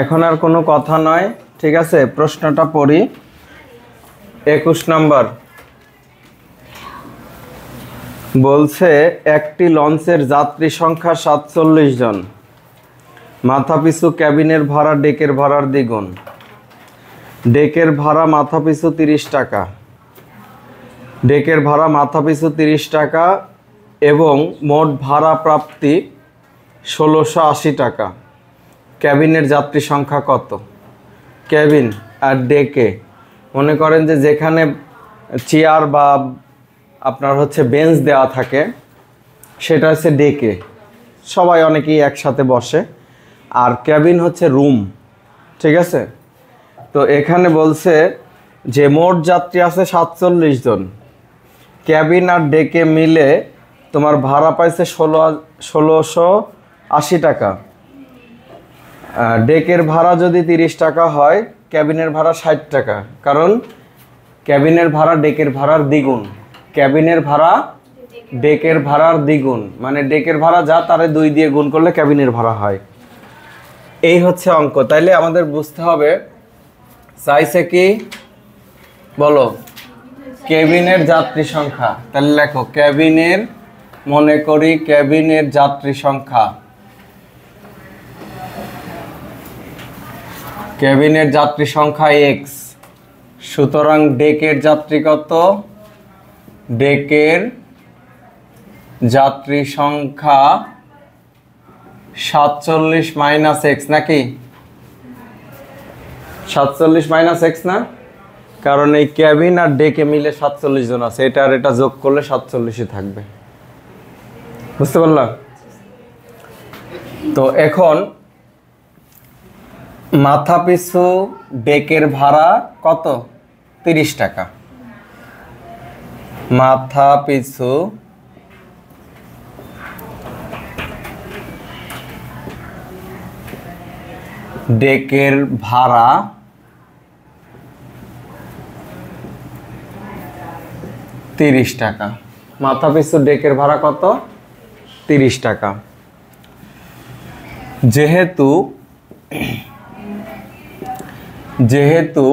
এখন আর কোনো কথা নয়, ঠিক আছে। প্রশ্নটা পড়ি। 21 নম্বর বলছে একটি লঞ্চের যাত্রী সংখ্যা 47 জন, মাথাপিছু ক্যাবিনের ভাড়া ডেকের ভাড়ার দ্বিগুণ। ডেকের ভাড়া মাথাপিছু 30 টাকা, ডেকের ভাড়া মাথাপিছু 30 টাকা এবং মোট ভাড়া প্রাপ্তি 1680 টাকা। ক্যাবিনের যাত্রী সংখ্যা কত? ক্যাবিন আর ডেকে মনে করেন যে যেখানে চেয়ার বা আপনার হচ্ছে বেঞ্চ দেওয়া থাকে সেটা হচ্ছে ডেকে, সবাই অনেকেই একসাথে বসে। আর ক্যাবিন হচ্ছে রুম, ঠিক আছে। তো এখানে বলছে যে মোট যাত্রী আছে 47 জন, ক্যাবিন আর ডেকে মিলে তোমার ভাড়া পাইছে 1680 টাকা। ডেকের ভাড়া যদি 30 টাকা হয়, ক্যাবিনের ভাড়া 60 টাকা, কারণ ক্যাবিনের ভাড়া ডেকের ভাড়ার দ্বিগুণ। ক্যাবিনের ভাড়া ডেকের ভাড়ার দ্বিগুণ, মানে ডেকের ভাড়া যা তারে 2 দিয়ে গুণ করলে ক্যাবিনের ভাড়া হয়। এই হচ্ছে অঙ্ক। তাইলে আমাদের বুঝতে হবে চাইছে কি, বলো, ক্যাবিনের যাত্রী সংখ্যা। তাহলে লেখো ক্যাবিনের, মনে করি ক্যাবিনের যাত্রী সংখ্যা। ক্যাবিনের যাত্রী সংখ্যা x, সুতরাং ডেকের যাত্রী কত? ডেকের যাত্রী সংখ্যা 47 মাইনাস x, নাকি 47 মাইনাস x না? কারণ এই ক্যাবিন আর ডেকে মিলে 47 জন আছে, এটা আর এটা যোগ করলে 47ই থাকবে। বুঝতে পারলাম? তো এখন মাথাপিছু ডেকের ভাড়া কত? 30 টাকা। মাথাপিছু ডেকের ভাড়া 30 টাকা। মাথাপিছু ডেকের ভাড়া কত? 30 টাকা। যেহেতু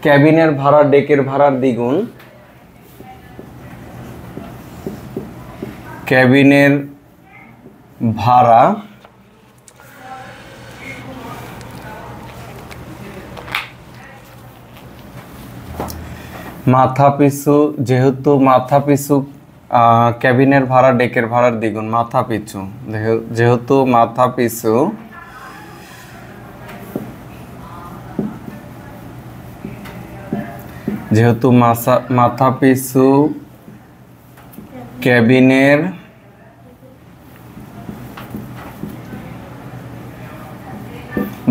ক্যাবিনের ভাড়া ডেকের ভাড়ার দ্বিগুণ, ক্যাবিনের ভাড়া মাথাপিছু, যেহেতু মাথাপিছু ক্যাবিনের ভাড়া ডেকের ভাড়ার দ্বিগুণ, মাথাপিছু যেহেতু মাথাপিছু মাথাপিছু ক্যাবিনের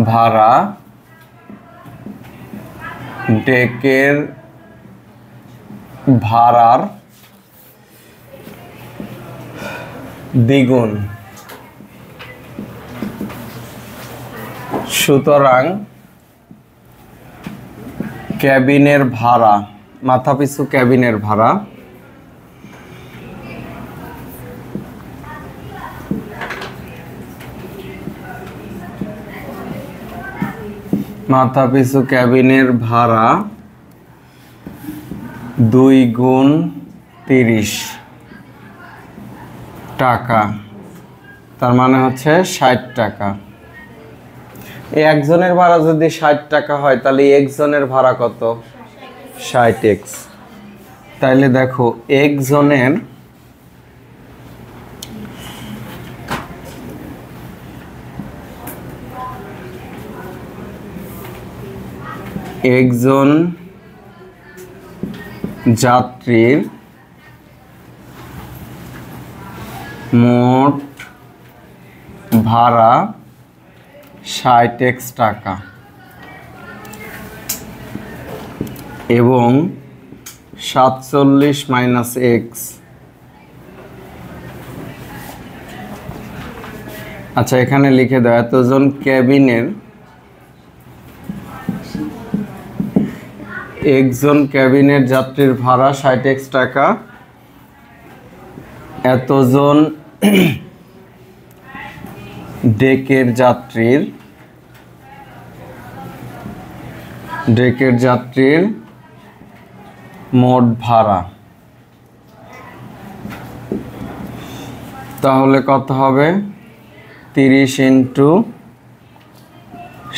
ভাড়া ডেকের ভাড়ার দ্বিগুণ, সুতরাং ক্যাবিনের ভাড়া, মাথাপিছু ক্যাবিনের ভাড়া মাথাপিছু ক্যাবিনের ভাড়া 2 গুণ 30 টাকা, তার মানে হচ্ছে 60 টাকা। একজনের ভাড়া যদি 60 টাকা হয় তাহলে একজনের ভাড়া কত? 60x। তাইলে দেখো একজনের একজন যাত্রীর মোট ভাড়া 60x টাকা এবং 47 মাইনাস x। আচ্ছা, এখানে লিখে দাও এতজন ক্যাবিনের, একজন ক্যাবিনের যাত্রীর ভাড়া 60x টাকা, এতজন ডেকের যাত্রীর মোট ভাড়া, তাহলে কত হবে 30 ইন্টু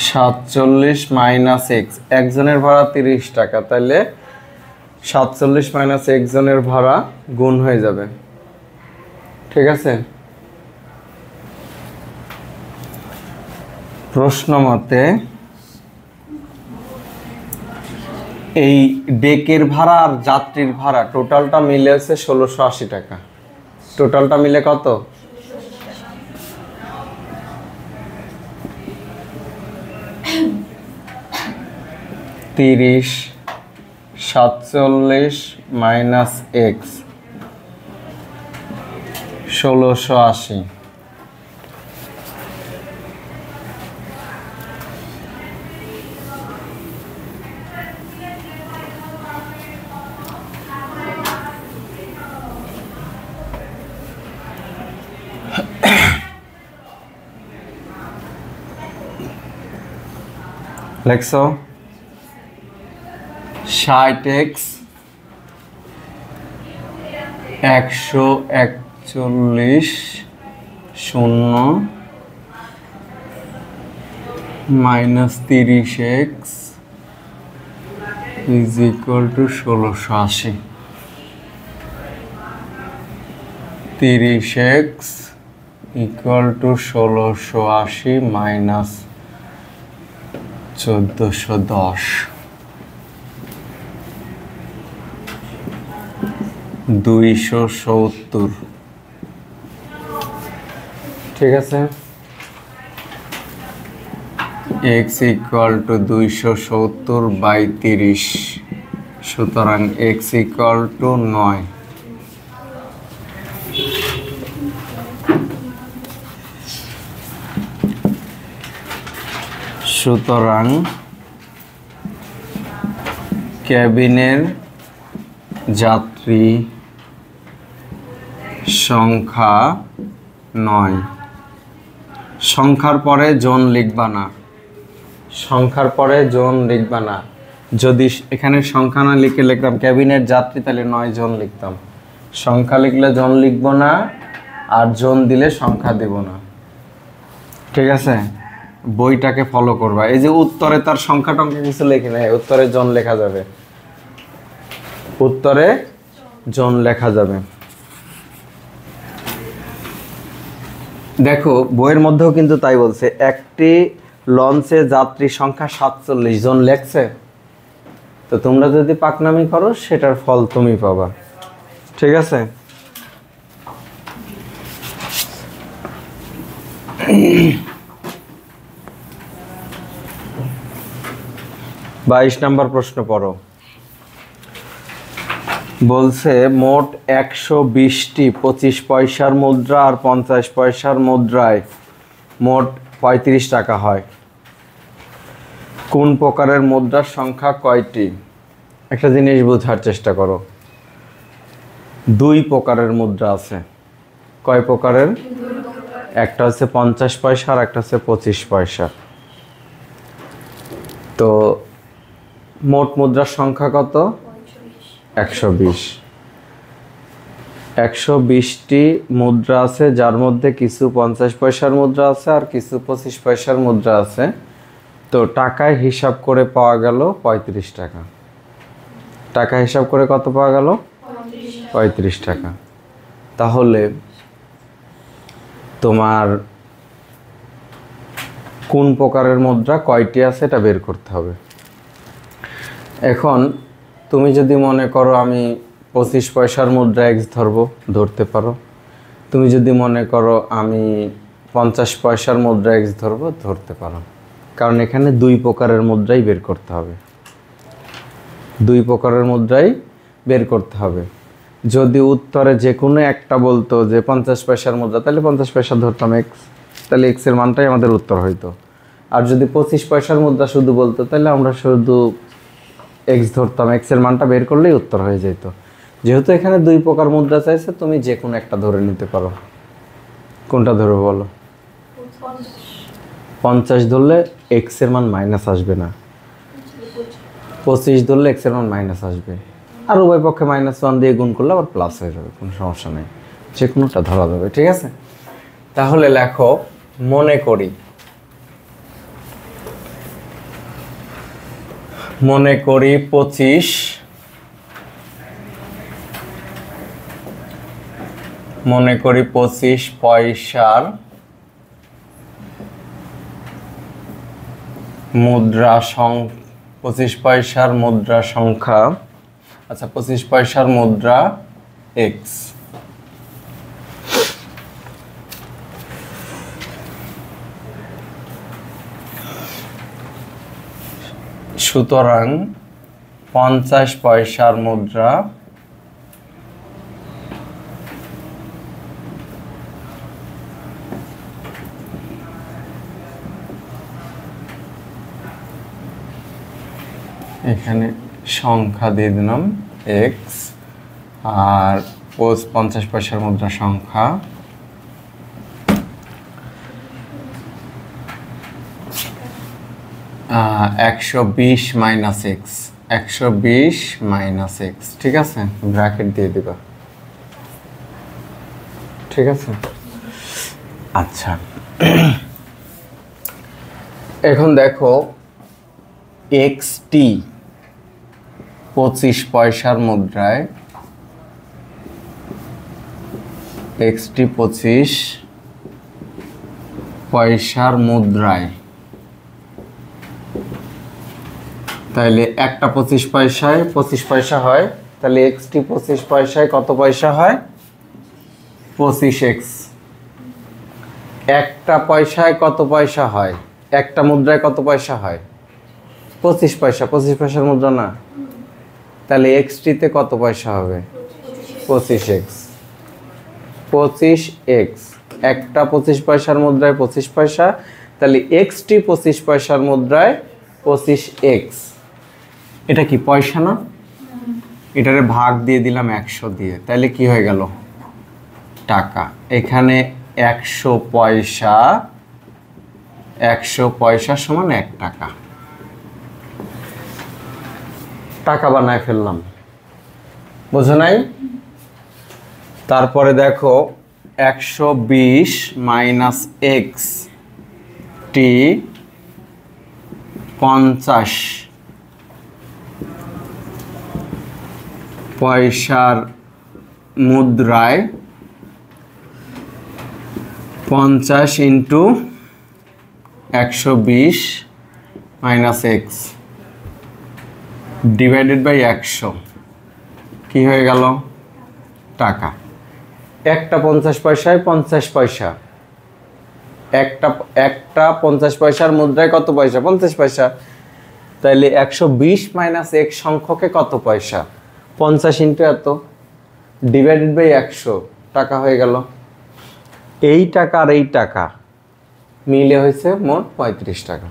47 মাইনাস এক্স। একজনের ভাড়া 30 টাকা, তাহলে 47 মাইনাস একজনের ভাড়া গুণ হয়ে যাবে। ঠিক আছে, প্রশ্ন মতে এই ডেকের ভাড়া আর যাত্রীর ভাড়া টোটালটা মিলে হচ্ছে 1680 টাকা। টোটালটা মিলে কত? 30 47 minus x 1680। লেখছো 60x 141 0 minus 30x is equal two 1680। 30x equal to 1680 minus 1410 270। ঠিক আছে, x ইকুয়াল টু 270 বাই 30, সুতরাং x ইকুয়াল টু 9। সুতরাং ক্যাবিনের যাত্রী সংখ্যা 9। সংখ্যার পরে জন লিখবা না, সংখ্যার পরে জন লিখবা না। যদি এখানে সংখ্যা না লিখে লিখতাম ক্যাবিনের যাত্রী, তাহলে 9 জন লিখতাম। সংখ্যা লিখলে জন লিখব না, আর জন দিলে সংখ্যা দেব না। ঠিক আছে, বইটাকে ফলো করবা। এই যে উত্তরে তার সংখ্যা টংখ্যা কিছু লেখে নেই, উত্তরে জন লেখা যাবে, উত্তরে জন লেখা যাবে। দেখো বইয়ের মধ্যেও কিন্তু তাই বলছে, একটি লঞ্চে যাত্রী সংখ্যা 47 জন লেখছে। তো তোমরা যদি পাকনামি করো সেটার ফল তুমি পাবা। ঠিক আছে, 22 নম্বর প্রশ্ন পড়ো। বলছে মোট 120টি 25 পয়সার মুদ্রা আর 50 পয়সার মুদ্রায় মোট 35 টাকা হয়। কোন প্রকারের মুদ্রার সংখ্যা কয়টি? একটা জিনিস বোঝার চেষ্টা করো, 2 প্রকারের মুদ্রা আছে। কয় প্রকারের? একটা হচ্ছে 50 পয়সা আর একটা হচ্ছে 25 পয়সা। তো মোট মুদ্রার সংখ্যা কত? 120। 120টি মুদ্রা আছে, যার মধ্যে কিছু 50 পয়সার মুদ্রা আছে আর কিছু 25 পয়সার মুদ্রা আছে। তো টাকায় হিসাব করে পাওয়া গেল 35 টাকা। টাকা হিসাব করে কত পাওয়া গেল? 35 টাকা। তাহলে তোমার কোন প্রকারের মুদ্রা কয়টি আছে এটা বের করতে হবে। এখন তুমি যদি মনে করো আমি 25 পয়সার মুদ্রা এক্স ধরবো, ধরতে পারো। তুমি যদি মনে করো আমি 50 পয়সার মুদ্রা এক্স ধরবো, ধরতে পারো। কারণ এখানে 2 প্রকারের মুদ্রাই বের করতে হবে, 2 প্রকারের মুদ্রাই বের করতে হবে। যদি উত্তরে যে কোনো একটা বলতো যে 50 পয়সার মুদ্রা, তাহলে 50 পয়সা ধরতাম এক্স, তাহলে এক্সের মানটাই আমাদের উত্তর হইতো। আর যদি 25 পয়সার মুদ্রা শুধু বলতো, তাহলে আমরা শুধু এক্স ধরতাম, এক্সের মানটা বের করলেই উত্তর হয়ে যেত। যেহেতু এখানে 2 প্রকার মুদ্রা চাইছে, তুমি যে কোনো একটা ধরে নিতে পারো। কোনটা ধরবো বলো? 50 ধরলে এক্স এর মান মাইনাস আসবে না, 25 ধরলে এক্স এর মান মাইনাস আসবে, আর উভয় পক্ষে -1 দিয়ে গুণ করলে আবার প্লাস হয়ে যাবে, কোনো সমস্যা নেই, যে কোনোটা ধরা যাবে। ঠিক আছে, তাহলে লেখো মনে করি 25 পয়সার মুদ্রা 25 পয়সার মুদ্রা সংখ্যা, আচ্ছা 25 পয়সার মুদ্রা এক্স। সুতরাং 50 পয়সার মুদ্রা এখানে সংখ্যা দিয়ে দিলাম এক্স, আর 50 পয়সার মুদ্রা সংখ্যা 120 মাইনাস এক্স, 120 মাইনাস এক্স। ঠিক আছে, ব্র্যাকেট দিয়ে দিবা। ঠিক আছে, আচ্ছা এখন দেখো এক্স টি 25 পয়সার মুদ্রায়, এক্স টি 25 পয়সার মুদ্রায়, তাহলে একটা 25 পয়সায় 25 পয়সা হয়, তাহলে এক্স টি 25 পয়সায় কত পয়সা হয়? 25x। একটা পয়সায় কত পয়সা হয়? একটা মুদ্রায় কত পয়সা হয়? 25 পয়সা। 25 পয়সার মুদ্রা না, তাহলে এক্স টিতে কত পয়সা হবে? 25x। 25x, একটা 25 পয়সার মুদ্রায় 25 পয়সা, তাহলে এক্স টি 25 পয়সার মুদ্রায় 25x। এটা কি পয়সা না? এটারে ভাগ দিয়ে দিলাম 100 দিয়ে, তাহলে কি হয়ে গেল? টাকা। এখানে 100 পয়সা, 100 পয়সা সমান 1 টাকা। টাকা বানায় ফেললাম, বুঝো নাই? তারপরে দেখো 120 মাইনাস এক্স টি 50 পয়সার মুদ্রায় 50 into 120 minus X divided by 100 কি হয়ে গেল? টাকা। একটা 50 পয়সায় 50 পয়সা, একটা 50 পয়সার মুদ্রায় কত পয়সা? 50 পয়সা। তাইলে 120 মাইনাস এক সংখ্যকে কত পয়সা? 50 ইন্টু এত ডিভাইডেড বাই 100 টাকা হয়ে গেল। এই টাকা আর এই টাকা মিলে হয়েছে মোট 35 টাকা।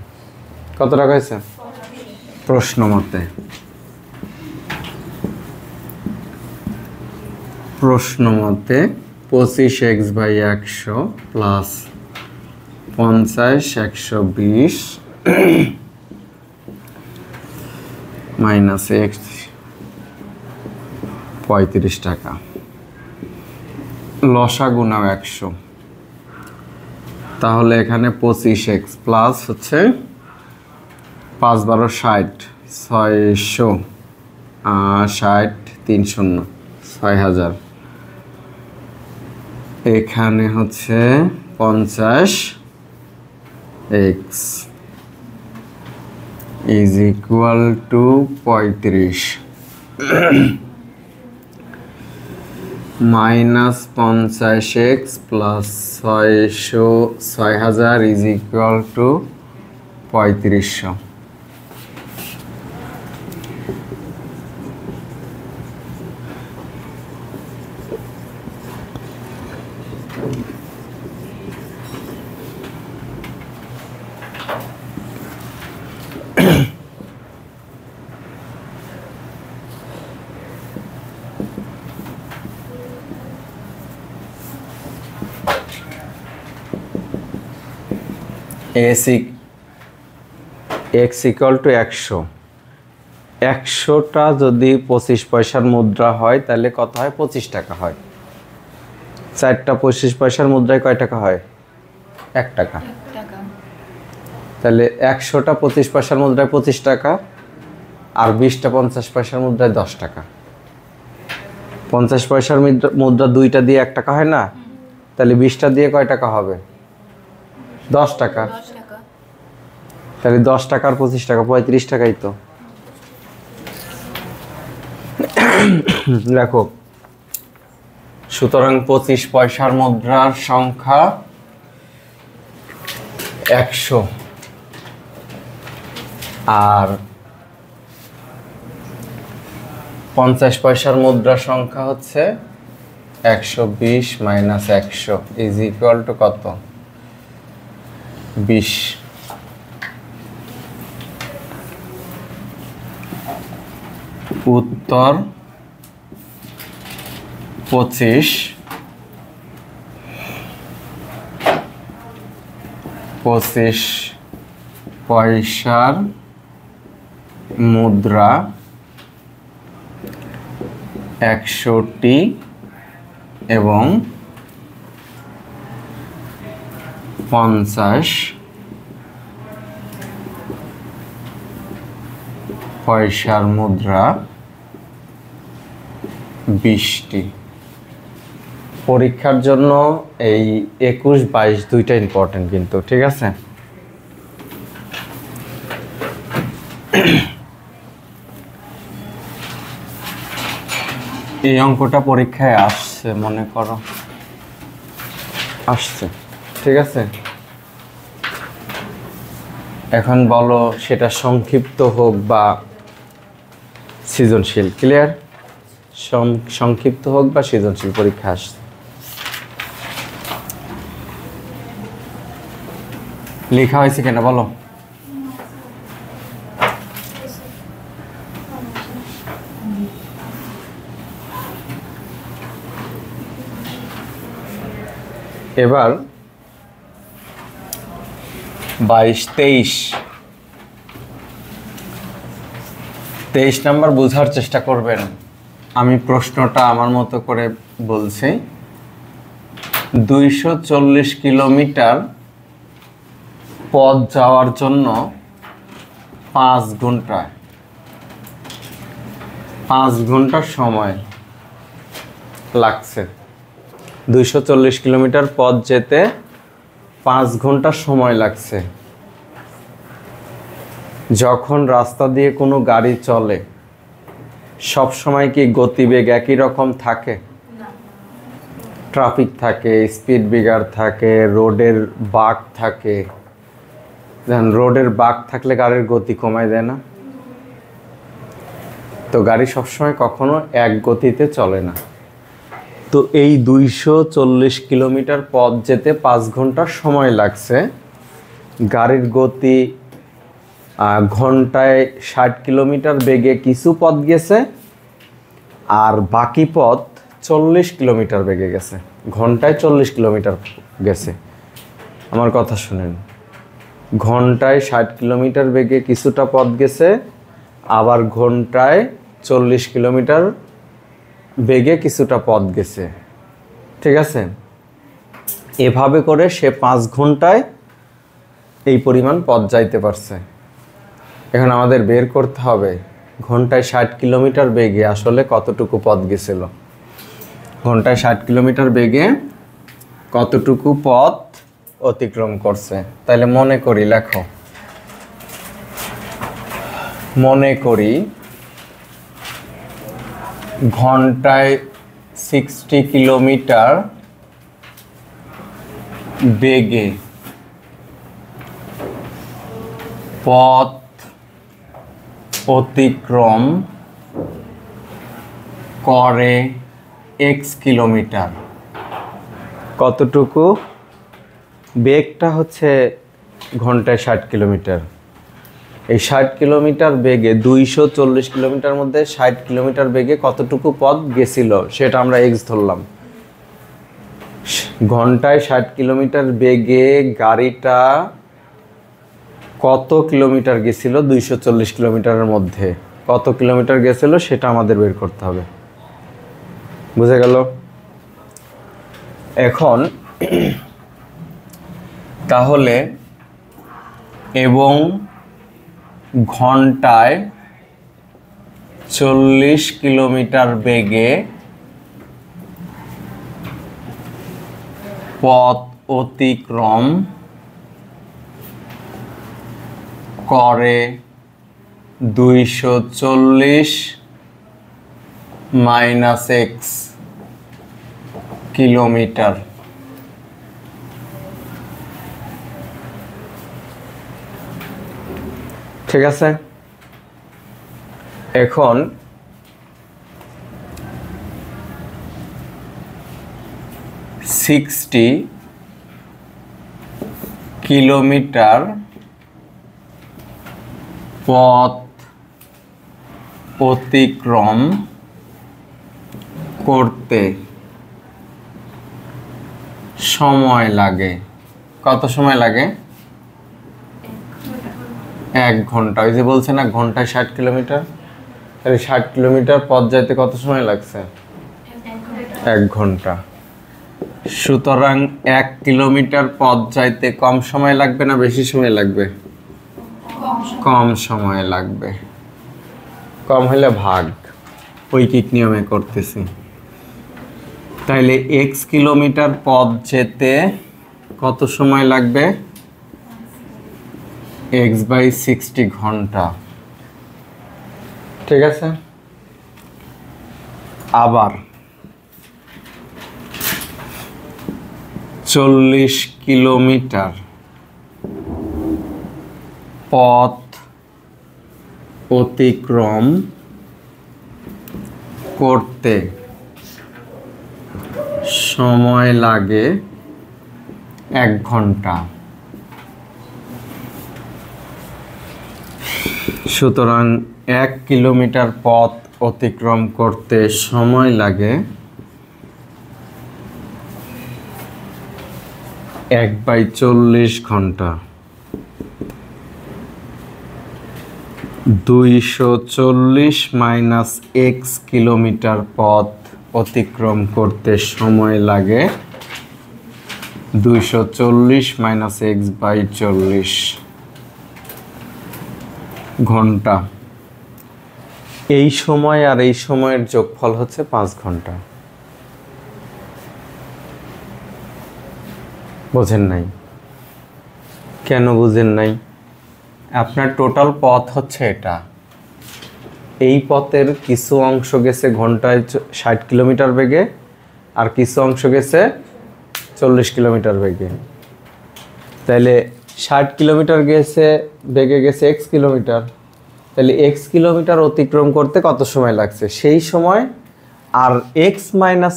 কত টাকা হয়েছে? প্রশ্ন মতে, প্রশ্ন মতে 25x by 100 plus 50 120 minus x 35 টাকা। লসাগু নাও 100, তাহলে এখানে 25x প্লাস হচ্ছে 5 12 60 600 60 3 0 6000, এখানে হচ্ছে 50x is equal two 35 minus 50x plus 6000 is equal two 3500। x equal to 100। 100টা যদি 25 পয়সার মুদ্রা হয় তাহলে কত হয়? 25 টাকা হয়। 4টা 25 পয়সার মুদ্রায় কয় টাকা হয়? 1 টাকা। তাহলে 100টা 25 পয়সার মুদ্রায় 25 টাকা, আর 20টা 50 পয়সার মুদ্রায় 10 টাকা। 50 পয়সার মুদ্রা 2টা দিয়ে 1 টাকা হয় না? তাহলে 20টা দিয়ে কয় টাকা হবে? 10 টাকা। তাহলে 10 টাকা আর 25 টাকা 35 টাকাই তো। দেখো, সুতরাং 25 পয়সার মুদ্রার সংখ্যা 100, আর 50 পয়সার মুদ্রার সংখ্যা হচ্ছে 120 মাইনাস 100 ইজ ইকুয়াল টু কত? 20। উত্তর 25 পয়সার মুদ্রা 100টি এবং 50 পয়সার মুদ্রা 20টি। পরীক্ষার জন্য এই 21, 22 দুইটা ইম্পর্টেন্ট কিন্তু, ঠিক আছে? এই অঙ্কটা পরীক্ষায় আসছে, মনে করো আসছে, ঠিক আছে? এখন বলো সেটা সংক্ষিপ্ত হোক বা সৃজনশীল। ক্লিয়ার? সংক্ষিপ্ত হোক বা সৃজনশীল পরীক্ষা আসছে। লেখা হয়েছে কেন বলো? এবার 22, 23 নাম্বার বোঝার চেষ্টা করবেন। আমি প্রশ্নটা আমার মতো করে বলছি। 240 কিলোমিটার পথ যাওয়ার জন্য 5 ঘন্টা সময় লাগছে। 240 কিলোমিটার পথ যেতে 5 ঘন্টা সময় লাগছে। যখন রাস্তা দিয়ে কোনো গাড়ি চলে সব সময় কি গতিবেগ একই রকম থাকে? ট্রাফিক থাকে, স্পিড ব্রেকার থাকে, রোডের বাঁক থাকে। রোডের বাঁক থাকলে গাড়ির গতি কমায় দেয় না? তো গাড়ি সবসময় কখনো এক গতিতে চলে না। তো এই 240 কিলোমিটার পথ যেতে 5 ঘন্টা সময় লাগছে। গাড়ির গতি ঘন্টায় 60 কিলোমিটার বেগে কিছু পথ গেছে, আর বাকি পথ 40 কিলোমিটার বেগে গেছে। ঘন্টায় 40 কিলোমিটার গেছে। আমার কথা শুনেন, ঘন্টায় 60 কিলোমিটার বেগে কিছুটা পথ গেছে, আবার ঘন্টায় 40 কিলোমিটার বেগে কিছুটা পথ গেছে, ঠিক আছে? এভাবে করে সে 5 ঘন্টায় এই পরিমাণ পথ যাইতে পারছে। এখন আমাদের বের করতে হবে ঘন্টায় 60 কিলোমিটার বেগে আসলে কতটুকু পথ গেছিল। ঘন্টায় 60 কিলোমিটার বেগে কতটুকু পথ অতিক্রম করছে। তাহলে মনে করি, লেখো, মনে করি ঘন্টায় 60 কিলোমিটার বেগে পথ অতিক্রম করে x কিলোমিটার। কতটুকু? বেগটা হচ্ছে ঘন্টায় 60 কিলোমিটার। এই 60 কিলোমিটার বেগে 240 কিলোমিটার মধ্যে 60 কিলোমিটার বেগে কতটুকু পথ গেছিল সেটা আমরা x ধরলাম। ঘন্টায় 60 কিলোমিটার বেগে গাড়িটা কত কিলোমিটার গেছিল 240 কিলোমিটারের মধ্যে কত কিলোমিটার গেছিল সেটা আমাদের বের করতে হবে। বুঝে গেল? এখন তাহলে এবং ঘন্টায় 40 কিলোমিটার বেগে পথ অতিক্রম করে 240 - x কিলোমিটার। ঠিক আছে? এখন 60 কিলোমিটার পথ অতিক্রম করতে সময় লাগে। কত সময় লাগে? 1 ঘন্টা। ওই যে বলছে না ঘন্টায় 60 কিলোমিটার, তাহলে 60 কিলোমিটার পথ যাইতে কত সময় লাগছে? 1 ঘন্টা। সুতরাং 1 কিলোমিটার পথ যাইতে কম সময় লাগবে না বেশি সময় লাগবে? কম সময় লাগবে। কম হলে ভাগ, ঐকিক নিয়মে করতেছি। তাইলে x কিলোমিটার পথ যেতে কত সময় লাগবে? x/60 ঘন্টা। ঠিক আছে? আবার 40 কিলোমিটার পথ অতিক্রম করতে সময় লাগে 1 ঘন্টা। সুতরাং 1 কিলোমিটার পথ অতিক্রম করতে সময় লাগে 1/40 ঘন্টা। 240 - x কিলোমিটার পথ অতিক্রম করতে সময় লাগে 240 - x/40 ঘন্টা। এই সময় আর এই সময়ের যোগফল হচ্ছে 5 ঘন্টা। বোঝেন নাই? কেন বুঝেন নাই? আপনার টোটাল পথ হচ্ছে এটা। এই পথের কিছু অংশ গেছে ঘন্টায় 60 কিলোমিটার বেগে, আর কিছু অংশ গেছে 40 কিলোমিটার বেগে। তাইলে 60 কিলোমিটার গেছে বেগে গেছে x কিলোমিটার, তাহলে x কিলোমিটার অতিক্রম করতে কত সময় লাগছে সেই সময়, আর x মাইনাস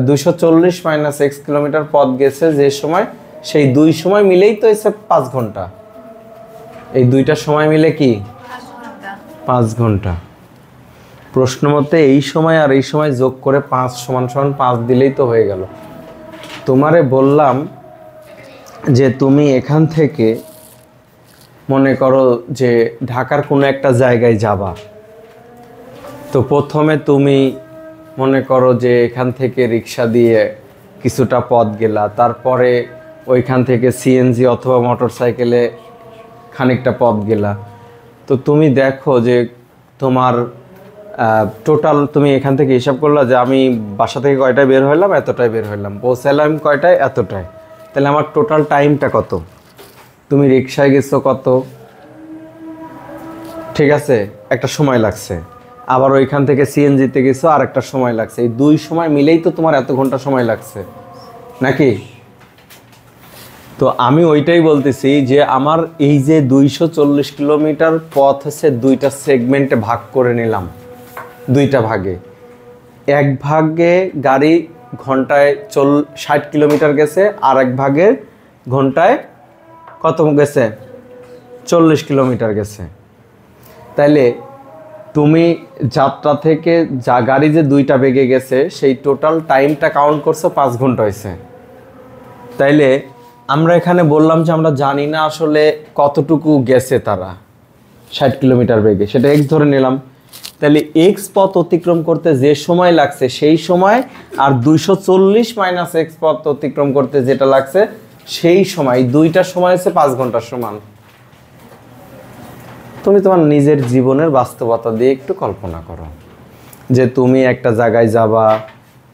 240 - x কিলোমিটার পথ গেছে যে সময়, সেই দুই সময় মিলেই তো এসে 5 ঘন্টা। এই দুইটা সময় মিলে কি 5 ঘন্টা। প্রশ্ন মতে এই সময় আর এই সময় যোগ করে 5 = 5 দিলেই তো হয়ে গেল। তোমারে বললাম যে তুমি এখান থেকে মনে করো যে ঢাকার কোনো একটা জায়গায় যাবা, তো প্রথমে তুমি মনে করো যে এখান থেকে রিক্সা দিয়ে কিছুটা পথ গেলা, তারপরে ওইখান থেকে সিএনজি অথবা মোটরসাইকেলে খানিকটা পথ গেলা। তো তুমি দেখো যে তোমার টোটাল তুমি এখান থেকে হিসাব করলা যে আমি বাসা থেকে কয়টায় বের হইলাম, এতটায় বের হইলাম, পৌঁছালাম কয়টায়, এতটায়। তাহলে আমার টোটাল টাইমটা কত? তুমি রিক্সায় গেছো কত, ঠিক আছে, একটা সময় লাগছে। আবার ওইখান থেকে সিএনজিতে গেছো আর একটা সময় লাগছে। এই দুই সময় মিলেই তো তোমার এত ঘন্টা সময় লাগছে নাকি? তো আমি ওইটাই বলতেছি যে আমার এই যে 240 কিলোমিটার পথ হচ্ছে দুইটা সেগমেন্টে ভাগ করে নিলাম, দুইটা ভাগে। এক ভাগে গাড়ি ঘন্টায় 60 কিলোমিটার গেছে, আর এক ভাগে ঘন্টায় কত গেছে? 40 কিলোমিটার গেছে। তাইলে তুমি যাত্রা থেকে যা গাড়ি যে দুইটা বেগে গেছে সেই টোটাল টাইমটা কাউন্ট করছো 5 ঘন্টা হয়েছে। তাইলে আমরা এখানে বললাম যে আমরা জানি না আসলে কতটুকু গেছে তারা 60 কিলোমিটার বেগে, সেটা এক্স ধরে নিলাম। তাহলে এক্স পথ অতিক্রম করতে যে সময় লাগছে সেই সময় আর 240 মাইনাস এক্স পথ অতিক্রম করতে যেটা লাগছে সেই সময়, দুইটা সময় হচ্ছে 5 ঘন্টার সমান। তুমি তোমার নিজের জীবনের বাস্তবতা দিয়ে একটু কল্পনা করো যে তুমি একটা জায়গায় যাবা,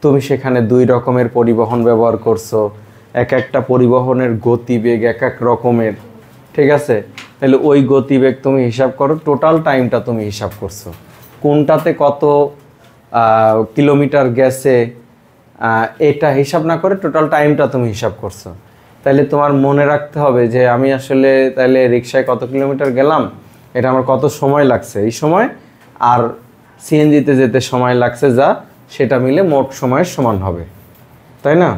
তুমি সেখানে দুই রকমের পরিবহন ব্যবহার করছো, এক একটা পরিবহনের গতিবেগ এক এক রকমের, ঠিক আছে? তাহলে ওই গতিবেগ তুমি হিসাব করো, টোটাল টাইমটা তুমি হিসাব করছো, কোনটাতে কত কিলোমিটার গেছে এটা হিসাব না করে টোটাল টাইমটা তুমি হিসাব করছো। তাহলে তোমার মনে রাখতে হবে যে আমি আসলে তাহলে রিক্সায় কত কিলোমিটার গেলাম, এটা আমার কত সময় লাগছে এই সময়, আর সিএনজিতে যেতে সময় লাগছে যা, সেটা মিলে মোট সময়ের সমান হবে, তাই না?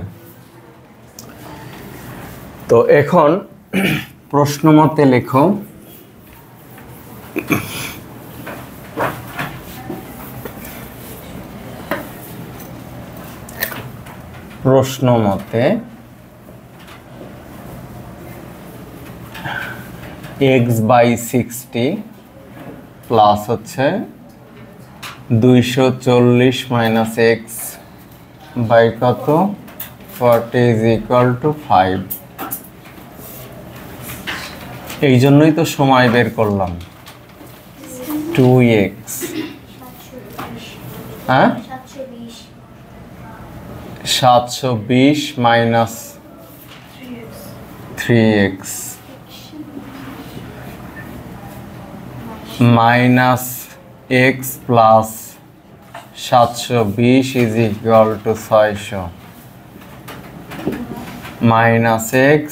তো এখন প্রশ্ন মতে লেখো, প্রশ্ন মতে x/60 প্লাস হচ্ছে 240 মাইনাস এক্স বাই কত 40 ইজ ইকুয়াল টু 5। এই জন্যই তো সময় বের করলাম 2x, হ্যাঁ 720 minus 3x minus x plus 720 is equal two 600 minus x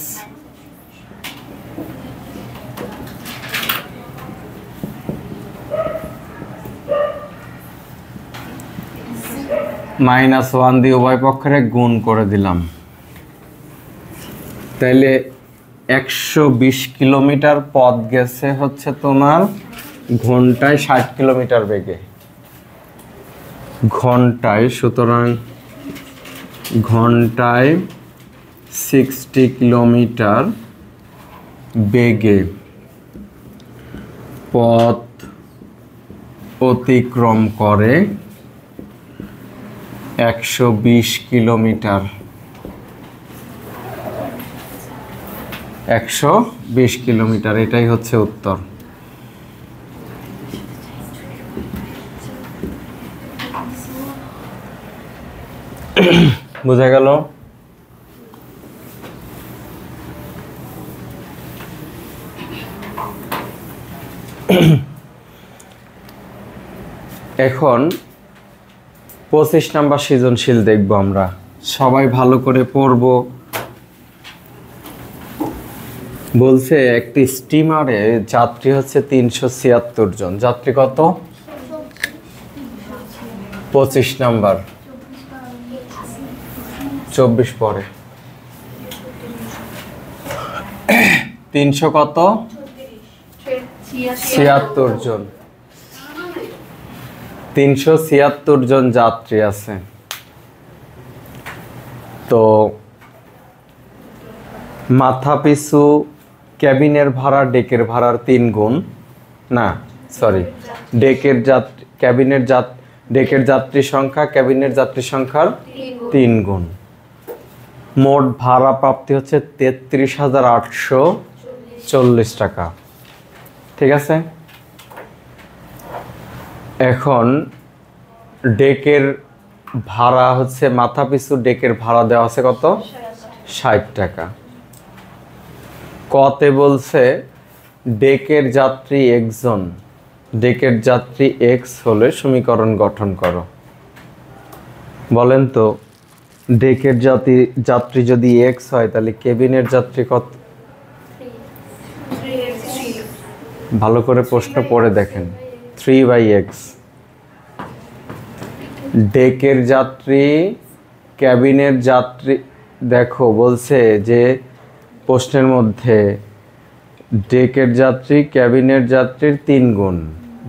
-1 দিয়ে উভয় পক্ষের গুণ করে দিলাম। তাইলে 120 কিলোমিটার পথ গেছে হচ্ছে তোমার ঘন্টায় 60 কিলোমিটার বেগে, ঘন্টায়, সুতরাং ঘন্টায় 60 কিলোমিটার বেগে পথ অতিক্রম করে 120 কিলোমিটার, 120 কিলোমিটার, এটাই হচ্ছে উত্তর। বোঝা গেল? এখন 25 নাম্বার সৃজনশীল দেখব আমরা, সবাই ভালো করে পড়ব। বলছে একটি স্টিমারে যাত্রী হচ্ছে 376 জন, যাত্রী কত? 25 নাম্বার, 24 পরে 300 কত 76 জন, 376 জন যাত্রী আছে। তো মাথা পিছু ক্যাবিনের ভাড়া ডেকের ভাড়ার 3 গুণ, না সরি, ডেকের যাত্রী ক্যাবিনের ডেকের যাত্রী সংখ্যা ক্যাবিনের যাত্রী সংখ্যার 3 গুণ। মোট ভাড়া প্রাপ্তি হচ্ছে 33,840 টাকা, ঠিক আছে? এখন ডেকের ভাড়া হচ্ছে মাথা পিছু ডেকের ভাড়া দেওয়া আছে কত? 60 টাকা। কতে বলছে ডেকের যাত্রী একজন, ডেকের যাত্রী এক্স হলে সমীকরণ গঠন করো। বলেন তো, ডেকের যাত্রী যদি এক্স হয় তাহলে কেবিনের যাত্রী কত? ভালো করে প্রশ্ন পড়ে দেখেন, 3/x। ডেকের যাত্রী ক্যাবিনের যাত্রী, দেখো বলছে যে প্রশ্নের মধ্যে ডেকের যাত্রী ক্যাবিনের যাত্রীর 3 গুণ।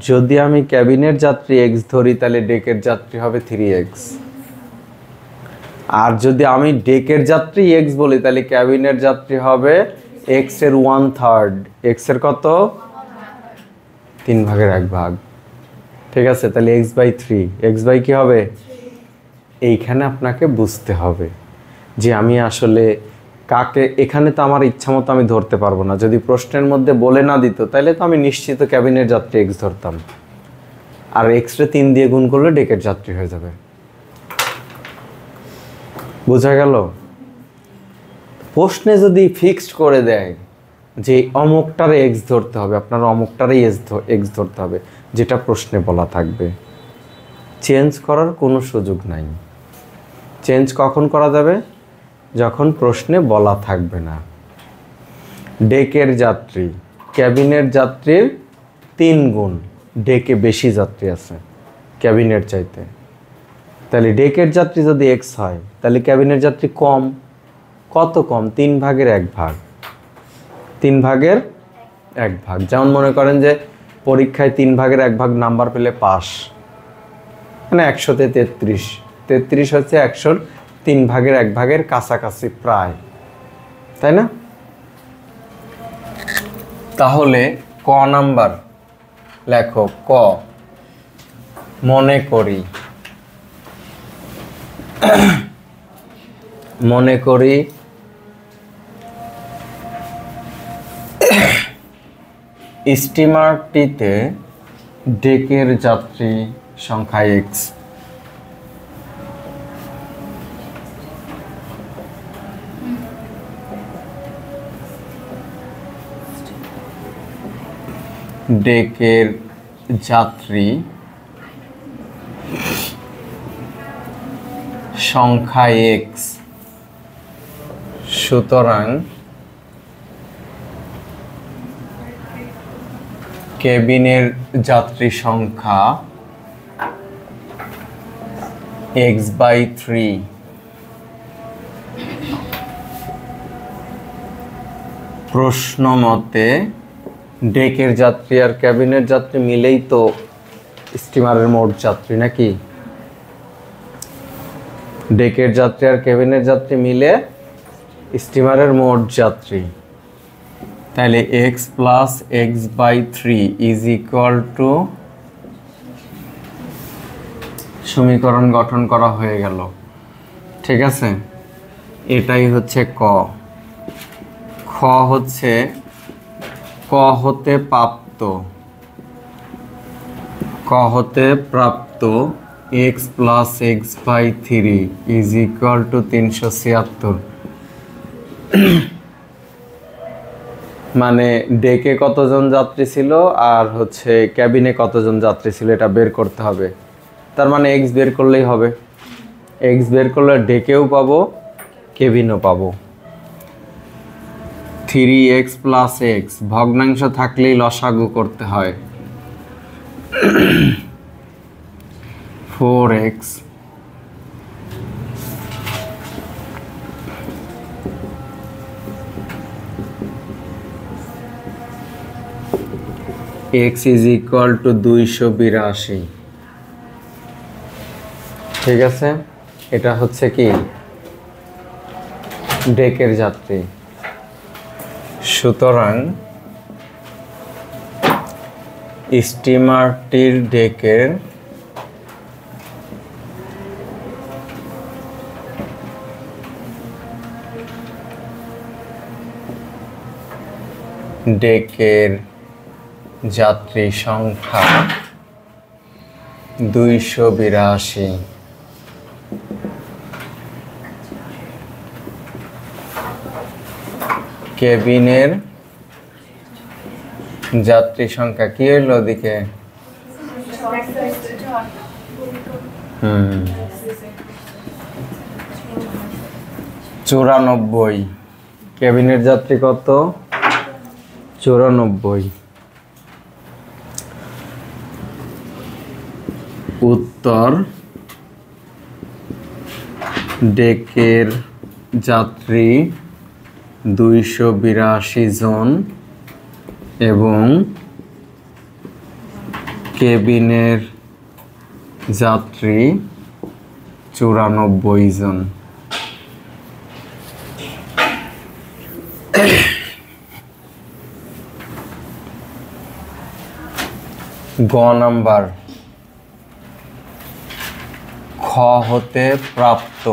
যদি আমি ক্যাবিনের যাত্রী এক্স ধরি তাহলে ডেকের যাত্রী হবে 3x। আর যদি আমি ডেকের যাত্রী এক্স বলি তাহলে ক্যাবিনের যাত্রী হবে এক্স এর 1/3, এক্স এর কত 3/1 ঠিক আছে। তাহলে x/3, x/ কি হবে এইখানে আপনাকে বুঝতে হবে যে আমি আসলে কাকে, এখানে তো আমার ইচ্ছা মতো আমি ধরতে পারবো না। যদি প্রশ্নের মধ্যে বলে না দিত তাহলে তো আমি নিশ্চিত ক্যাবিনের যাত্রী এক্স ধরতাম, আর এক্স রে 3 দিয়ে গুণ করলে ডেকের যাত্রী হয়ে যাবে। বোঝা গেল? প্রশ্নে যদি ফিক্সড করে দেয় যে অমুকটারে এক্স ধরতে হবে, আপনার অমুকটারে এক্স ধরতে হবে, যেটা প্রশ্নে বলা থাকবে, চেঞ্জ করার কোনো সুযোগ নাই। চেঞ্জ কখন করা যাবে? যখন প্রশ্নে বলা থাকবে না। ডেকের যাত্রী ক্যাবিনের যাত্রীর 3 গুণ, ডেকে বেশি যাত্রী আছে ক্যাবিনের চাইতে, তাহলে ডেকের যাত্রী যদি এক্স হয় তাহলে ক্যাবিনের যাত্রী কম। কত কম? 3/1। 3/1। যেমন মনে করেন যে পরীক্ষায় 3/1 নাম্বার পেলে পাস, মানে 100-তে 33, 33 হচ্ছে 100-র 3/1 কাছাকাছি প্রায়, তাই না? তাহলে ক নাম্বার লেখো। ক, মনে করি স্টিমারটিতে ডেকের যাত্রী সংখ্যা এক্স, ডেকের যাত্রী সংখ্যা এক্স, সুতরাং কেবিনের যাত্রী সংখ্যা x/3। প্রশ্ন মতে ডেকের যাত্রী আর ক্যাবিনের যাত্রী মিলেই তো স্টিমারের মোট যাত্রী, নাকি? ডেকের যাত্রী আর কেবিনের যাত্রী মিলে স্টিমারের মোট যাত্রী। তাহলে x + x/3 = সমীকরণ গঠন করা হয়ে গেল। ঠিক আছে, এটাই হচ্ছে ক। খ হচ্ছে ক হতে প্রাপ্ত x + x/3 = 376। মানে ডেকে কতজন যাত্রী ছিল আর হচ্ছে ক্যাবিনে কতজন যাত্রী ছিল এটা বের করতে হবে। তার মানে এক্স বের করলেই হবে। এক্স বের করলে ডেকেও পাবো, কেবিনও পাবো। 3x + x, ভগ্নাংশ থাকলেই লসাগু করতে হয়। 4x x = 282। ঠিক আছে, এটা হচ্ছে কি ডেকের যাত্রী। সুতরাং স্টিমারটির ডেকের যাত্রী সংখ্যা 282। কেবিনের যাত্রী সংখ্যা কি হইল ওদিকে? 94। কেবিনের যাত্রী কত? 94। উত্তর, ডেকের যাত্রী 282 জন এবং কেবিনের যাত্রী 94 জন। গ নাম্বার, খ হতে প্রাপ্ত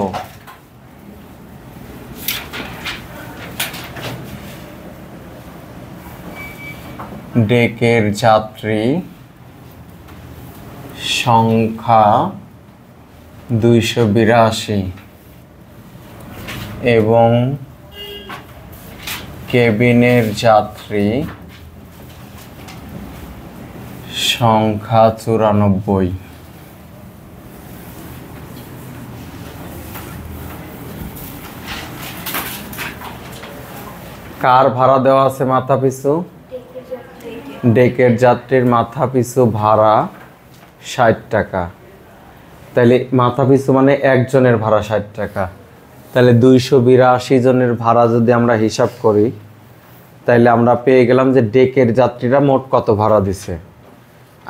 ডেকের যাত্রী সংখ্যা 282 এবং কেবিনের যাত্রী সংখ্যা 94। কার ভাড়া দেওয়া আছে মাথা পিছু? ডেকের যাত্রীর মাথা পিছু ভাড়া 60 টাকা। তাহলে মাথা পিছু মানে একজনের ভাড়া 60 টাকা। তাহলে 282 জনের ভাড়া যদি আমরা হিসাব করি, তাহলে আমরা পেয়ে গেলাম যে ডেকের যাত্রীরা মোট কত ভাড়া দিছে,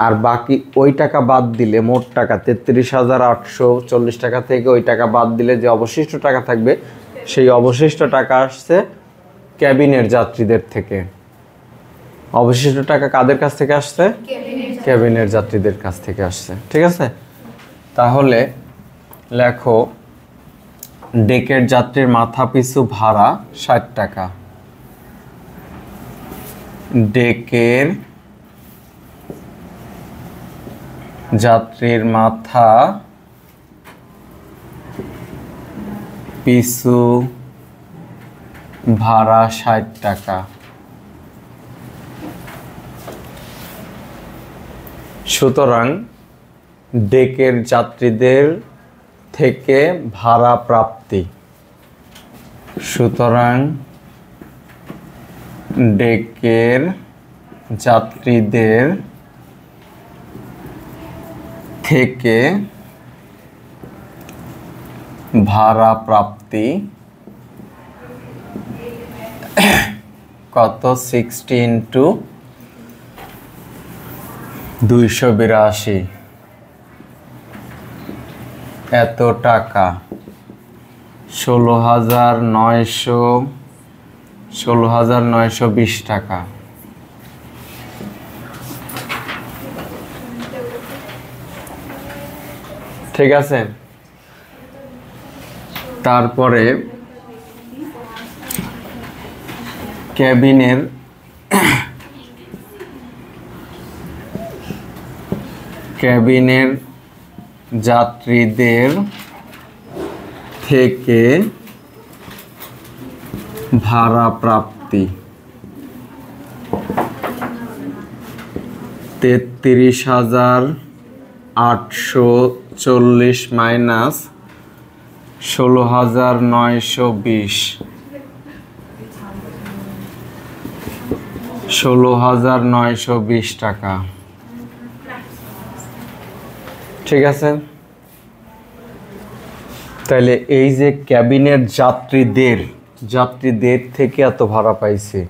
আর বাকি ওই টাকা বাদ দিলে মোট টাকা 33,840 টাকা থেকে ওই টাকা বাদ দিলে যে অবশিষ্ট টাকা থাকবে, সেই অবশিষ্ট টাকা আসছে ক্যাবিনের যাত্রীদের থেকে। অবশিষ্ট টাকা কাদের কাছ থেকে আসছে? ক্যাবিনের যাত্রীদের কাছ থেকে আসছে। ঠিক আছে, তাহলে লেখো ডেকের যাত্রীর মাথা পিছু ভাড়া 60 টাকা। ডেকের যাত্রীর মাথা পিছু ভাড়া 60 টাকা। সুতরাং ডেকের যাত্রীদের থেকে ভাড়া প্রাপ্তি, সুতরাং ডেকের যাত্রীদের থেকে ভাড়া প্রাপ্তি কত? 60 × 282, এত টাকা। 16,920 টাকা। ঠিক আছে, তারপরে ক্যাবিনের যাত্রীদের থেকে ভাড়া প্রাপ্তি 33,840 মাইনাস 16,920, 16,920 টাকা। ঠিক আছে, তাহলে এই যে ক্যাবিনের যাত্রীদের থেকে এত ভাড়া পাইছে।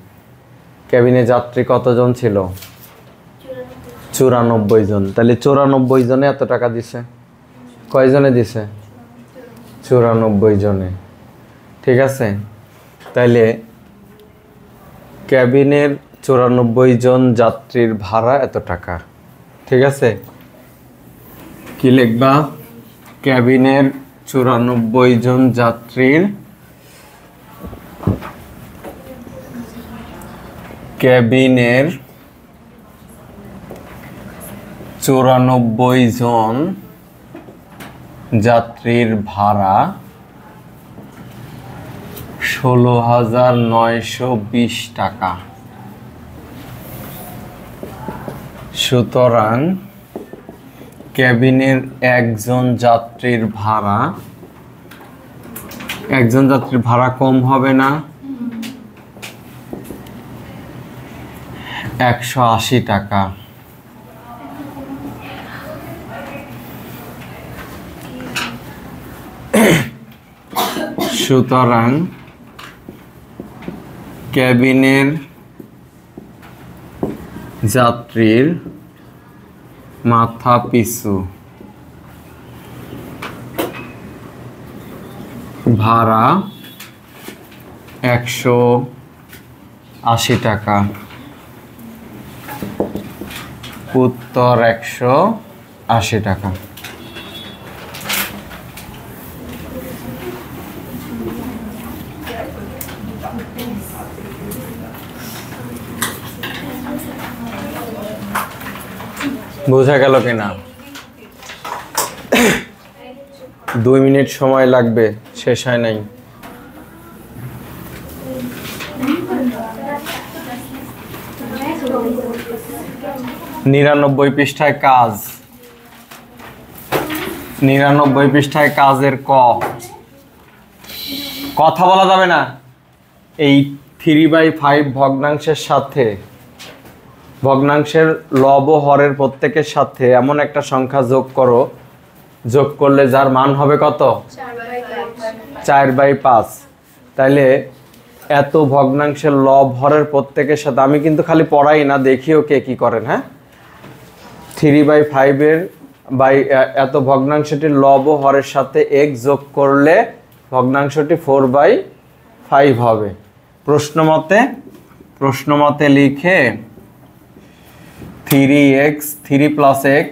ক্যাবিনে যাত্রী কতজন ছিল? 94 জন। তাহলে 94 জনে এত টাকা দিছে। কয়জনে দিছে? 94 জনে। ঠিক আছে, তাইলে ক্যাবিনের 94 জন যাত্রীর ভাড়া এত টাকা। ঠিক আছে, কি লিখবা? ক্যাবিনের 94 জন যাত্রীর ক্যাবিনের 94 জন যাত্রীর ভাড়া 16,920 টাকা। সুতরাং ক্যাবিনের একজন যাত্রীর ভাড়া কম হবে না? 180 টাকা। সুতরাং ক্যাবিনের যাত্রীর মাথা পিছু ভাড়া 180 টাকা। উত্তর 180 টাকা। বোঝা গেল কিনা? 2 মিনিট সময় লাগবে, শেষ হয় নাই। নিরানব্বই পৃষ্ঠায় কাজ, 99 পৃষ্ঠায় কাজের কথা বলা যাবে না। এই 3/5 ভগ্নাংশের সাথে, ভগ্নাংশের লব ও হরের প্রত্যেকের সাথে এমন একটা সংখ্যা যোগ করো, যোগ করলে যার মান হবে কত? 4/5। তাইলে এত ভগ্নাংশের লব হরের প্রত্যেকের সাথে, আমি কিন্তু খালি পড়াই না, দেখিও কে কি করেন। হ্যাঁ, 3/5 এর এত ভগ্নাংশটির লব ও হরের সাথে x যোগ করলে ভগ্নাংশটি 4/5 হবে। প্রশ্ন মতে লিখে 3x 3 + x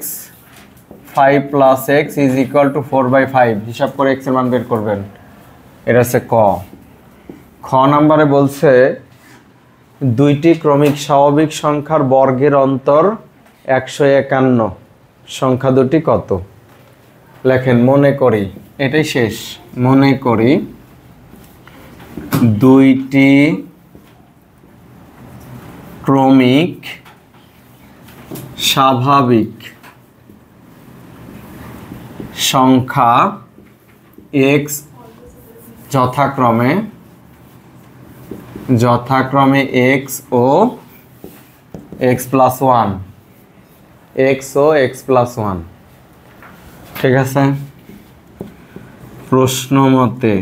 5 + x = 4/5 হিসাব করে x এর মান বের করবেন। এটা হচ্ছে খ নম্বরে বলছে দুইটি ক্রমিক স্বাভাবিক সংখ্যার বর্গের অন্তর 151, সংখ্যা দুটি কত? লেখেন, মনে করি, এটাই শেষ। মনে করি দুইটি ক্রমিক স্বাভাবিক সংখ্যা x যথাক্রমে x ও x + 1, x ও x + 1। ঠিক আছে? প্রশ্ন মতে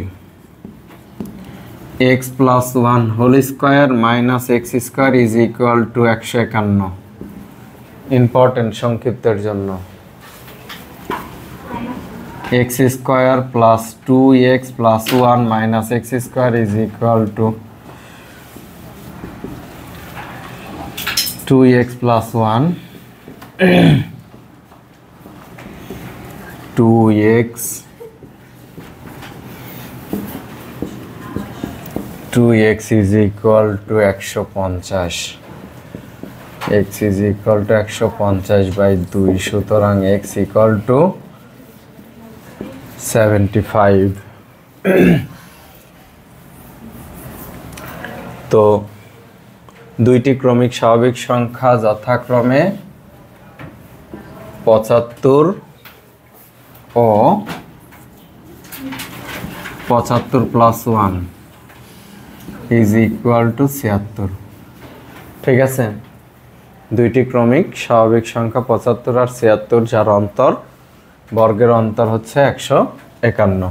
x + 1 whole square minus x square is equal to 151। Important, সংক্ষিপ্তের জন্য। x square plus 2x + 1 minus x square is equal to 2x + 1 2x 2x is equal to 150, x is equal to 150/2, সুতরাং x equal to 75। তো দুইটি ক্রমিক স্বাভাবিক সংখ্যা যথাক্রমে 75 ও 75 + 1 is equal two 76। ঠিক আছে? দুইটি ক্রমিক স্বাভাবিক সংখ্যা 75 আর 76, যার অন্তর, বর্গের অন্তর হচ্ছে 151।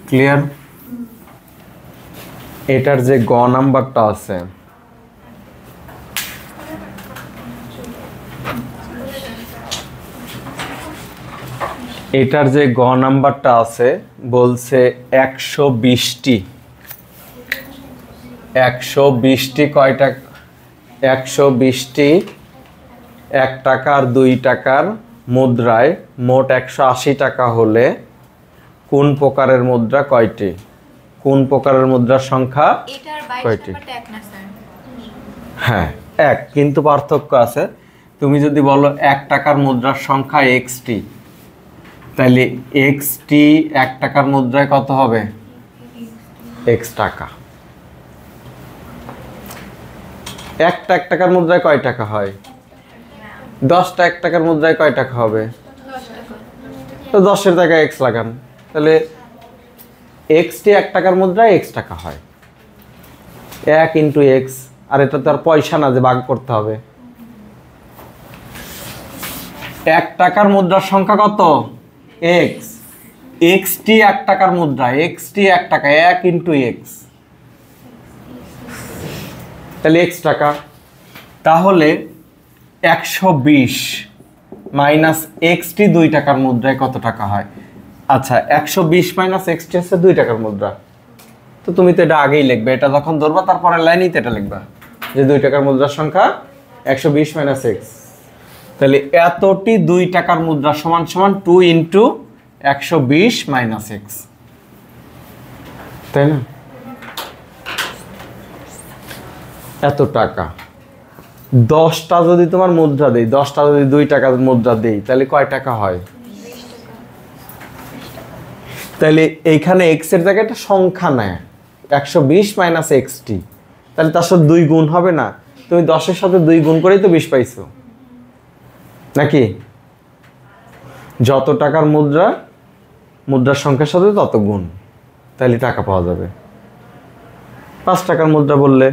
ক্লিয়ার? এটার যে গ নাম্বারটা আছে, এটার যে গ নাম্বারটা আছে বলছে 120টি 120টি কয় টাকা? 120টি 1 টাকা আর 2 টাকার মুদ্রায় মোট 180 টাকা হলে কোন প্রকারের মুদ্রা কয়টি? কোন প্রকারের মুদ্রার সংখ্যা কয়টি? হ্যাঁ, এক, কিন্তু পার্থক্য আছে। তুমি যদি বলো 1 টাকার মুদ্রার সংখ্যা xটি, তাহলে xটি 1 টাকার মুদ্রায় কত হবে? x টাকা। 1টা 1 টাকার মুদ্রায় কয় টাকা হয়? 10টা 1 টাকার মুদ্রায় কয় টাকা হবে? 10 টাকা। তো 10-এর জায়গায় x লাগান, তাহলে xটি 1 টাকার মুদ্রায় x টাকা হয়। 1 × x, আর এটা তো আর পয়সা না যে ভাগ করতে হবে। 1 টাকার মুদ্রার সংখ্যা কত? x। xটি 1 টাকার মুদ্রা, xটি 1 টাকা, 1 × x, তাহলে x টাকা। তাহলে 120 মাইনাস xটি 2 টাকার মুদ্রায় কত টাকা হয়? আচ্ছা, 120 মাইনাস xটি হচ্ছে 2 টাকার মুদ্রা। তো তুমি তো এটা আগেই লিখবে, এটা যখন ধরবা তারপরে লাইনেই তো এটা লিখবা যে 2 টাকার মুদ্রার সংখ্যা 120 মাইনাস x। তাহলে এতটি 2 টাকার মুদ্রা সমান সমান 2 ইন্টু 120 মাইনাস এক্স, তাই না? এত টাকা 10টা যদি তোমার মুদ্রা দেই, 10টা যদি 2 টাকার মুদ্রা দেই, তাহলে কয় টাকা হয়? তাহলে এইখানে এক্স এর জায়গায় একটা সংখ্যা নেয় 120 মাইনাস এক্সটি, তাহলে তার সাথে 2 গুণ হবে না? তুমি 10-এর সাথে 2 গুণ করেই তো 20 পাইছো নাকি? যত টাকার মুদ্রা, মুদ্রার সংখ্যার সাথে তত গুণ, তাহলে টাকা পাওয়া যাবে। 5 টাকার মুদ্রা বললে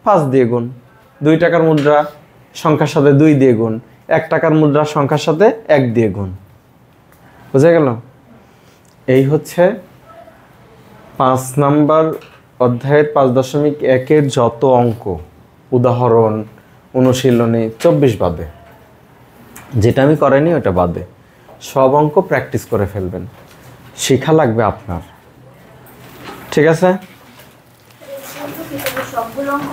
5 দিয়ে গুণ, 2 টাকার মুদ্রা সংখ্যার সাথে 2 দিয়ে গুণ, 1 টাকার মুদ্রার সংখ্যার সাথে 1 দিয়ে গুণ। বুঝা গেল? এই হচ্ছে 5 নাম্বার অধ্যায়ের 5.1-এর যত অঙ্ক, উদাহরণ, অনুশীলনী 24 বাদে, যেটা আমি করাইনি ওটা বাদে সব অঙ্ক প্র্যাকটিস করে ফেলবেন, শেখা লাগবে আপনার। ঠিক আছে? সবগুলো অঙ্ক